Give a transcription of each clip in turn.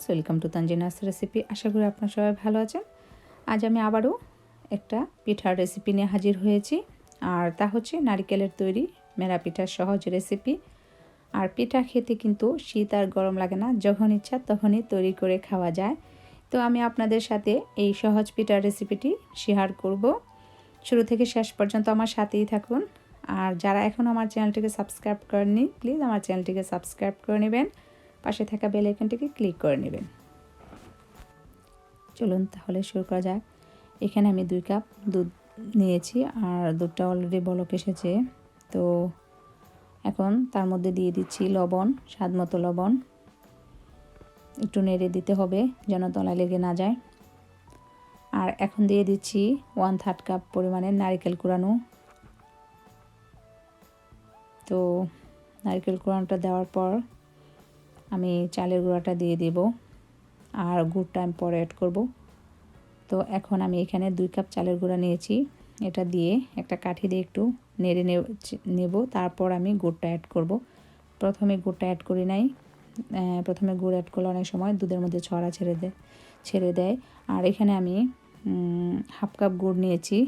Welcome to Tanzina's recipe. আশা করি আপনারা সবাই ভালো আছেন। আজ আমি আবারও একটা পিঠার রেসিপি নিয়ে হাজির হয়েছি, আর তা হচ্ছে নারকেলের তৈরি মেরা পিঠার সহজ রেসিপি। আর পিঠা খেতে কিন্তু শীত আর গরম লাগে না, যখন ইচ্ছা তখনই তৈরি করে খাওয়া যায়। তো আমি আপনাদের সাথে এই সহজ পিঠার রেসিপিটি শেয়ার করব। শুরু থেকে শেষ পর্যন্ত আমার সাথেই থাকুন। আর যারা এখন আমার চ্যানেলটিকে সাবস্ক্রাইব করেননি, প্লিজ আমার চ্যানেলটিকে সাবস্ক্রাইব করে নেবেন, পাশে থাকা বেল আইকনটিকে ক্লিক করে নেবেন। চলুন তাহলে শুরু করা যাক। এখানে আমি 2 কাপ দুধ নিয়েছি, আর দুধটা অলরেডি বলক এসেছে। তো এখন তার মধ্যে দিয়ে দিচ্ছি লবণ, স্বাদ মতো লবণ। একটু নেড়ে দিতে হবে যেন তলায় লেগে না যায়। আর এখন দিয়ে দিচ্ছি 1/3 কাপ পরিমাণের নারকেল কুড়ানো। তো নারকেল কুড়ানোটা দেওয়ার পর আমি চালের গুঁড়াটা দিয়ে দেব, আর গুড়টা আমি পরে অ্যাড করব। তো এখন আমি এখানে 2 কাপ চালের গুঁড়া নিয়েছি, এটা দিয়ে একটা কাঠি দিয়ে একটু নেড়ে নেব। তারপর আমি গুড়টা অ্যাড করব। প্রথমে গুড়টা অ্যাড করি নাই, প্রথমে গুড় অ্যাড করলে অনেক সময় দুধের মধ্যে ছড়া ছেড়ে দেয়। আর এখানে আমি 1/2 কাপ গুড় নিয়েছি।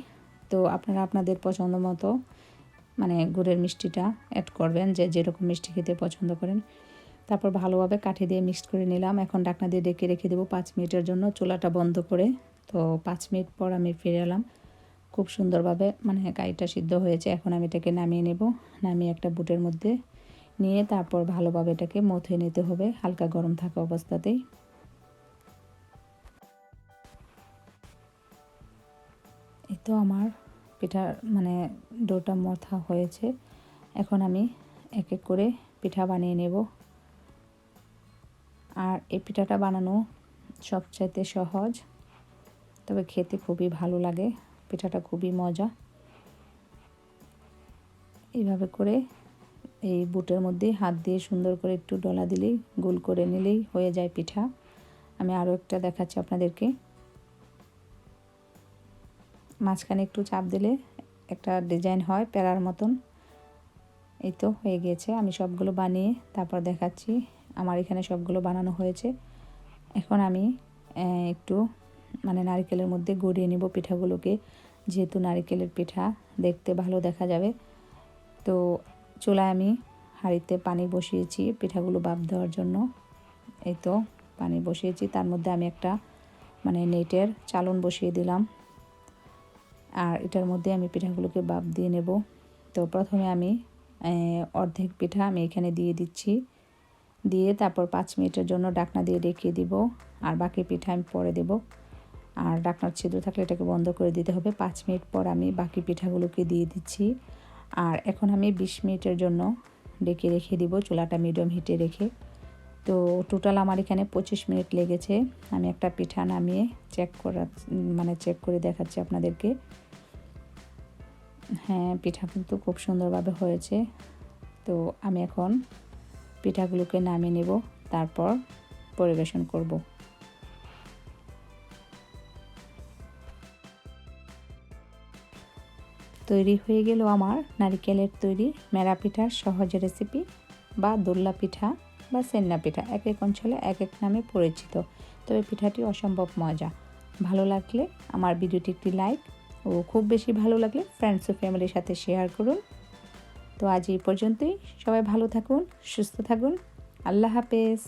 তো আপনারা আপনাদের পছন্দ মতো মানে গুড়ের মিষ্টিটা অ্যাড করবেন, যে যেরকম মিষ্টি খেতে পছন্দ করেন। তারপর ভালোভাবে কাঠি দিয়ে মিক্সড করে নিলাম। এখন ঢাকনা দিয়ে ঢেকে রেখে দেবো 5 মিনিটের জন্য, চুলাটা বন্ধ করে। তো 5 মিনিট পর আমি ফিরে এলাম। খুব সুন্দরভাবে কাইটা সিদ্ধ হয়েছে। এখন আমি এটাকে নামিয়ে নেব। নামিয়ে একটা বুটের মধ্যে নিয়ে তারপর ভালোভাবে এটাকে মথে নিতে হবে হালকা গরম থাকা অবস্থাতেই। এই তো আমার পিঠার ডোটা মথা হয়েছে। এখন আমি এক এক করে পিঠা বানিয়ে নেব। আর এই পিঠাটা বানানো সবচাইতে সহজ, তবে খেতে খুবই ভালো লাগে। পিঠাটা খুবই মজা। এইভাবে করে এই বুটের মধ্যে হাত দিয়ে সুন্দর করে একটু ডলা দিলেই, গোল করে নিলেই হয়ে যায় পিঠা। আমি আরও একটা দেখাচ্ছি আপনাদেরকে। মাঝখানে একটু চাপ দিলে একটা ডিজাইন হয় প্যারার মতন। এই তো হয়ে গিয়েছে। আমি সবগুলো বানিয়ে তারপর দেখাচ্ছি। আমার এখানে সবগুলো বানানো হয়েছে। এখন আমি একটু নারকেলের মধ্যে গড়িয়ে নেব পিঠাগুলোকে, যেহেতু নারকেলের পিঠা দেখতে ভালো দেখা যাবে। তো চুলায় আমি হাঁড়িতে পানি বসিয়েছি পিঠাগুলো ভাপ দেওয়ার জন্য। এই তো পানি বসিয়েছি, তার মধ্যে আমি একটা নেটের চালন বসিয়ে দিলাম। আর এটার মধ্যে আমি পিঠাগুলোকে ভাপ দিয়ে নেব। তো প্রথমে আমি অর্ধেক পিঠা আমি এখানে দিয়ে দিচ্ছি, দিয়ে তারপর 5 মিনিটের জন্য ঢাকনা দিয়ে ঢেকে দিব। আর বাকি পিঠা আমি পরে দেব। আর ঢাকনার ছিদ্র থাকলে এটাকে বন্ধ করে দিতে হবে। 5 মিনিট পর আমি বাকি পিঠাগুলোকে দিয়ে দিচ্ছি। আর এখন আমি 20 মিনিটের জন্য ঢেকে রেখে দিব, চুলাটা মিডিয়াম হিটে রেখে। তো টোটাল আমার এখানে 25 মিনিট লেগেছে। আমি একটা পিঠা নামিয়ে চেক করে দেখাচ্ছি আপনাদেরকে। হ্যাঁ, পিঠা কিন্তু খুব সুন্দরভাবে হয়েছে। তো আমি এখন পিঠাগুলোকে নামিয়ে নেব, তারপর পরিবেশন করব। তৈরি হয়ে গেল আমার নারকেলের তৈরি মেরা পিঠার সহজ রেসিপি, বা দোল্লা পিঠা বা সেন্না পিঠা, এক এক অঞ্চলে এক এক নামে পরিচিত। তবে পিঠাটি অসম্ভব মজা। ভালো লাগলে আমার ভিডিওটি একটি লাইক, ও খুব বেশি ভালো লাগলে ফ্রেন্ডস ও ফ্যামিলির সাথে শেয়ার করুন। তো আজ এই পর্যন্তই। সবাই ভালো থাকুন, সুস্থ থাকুন। আল্লাহ হাফেজ।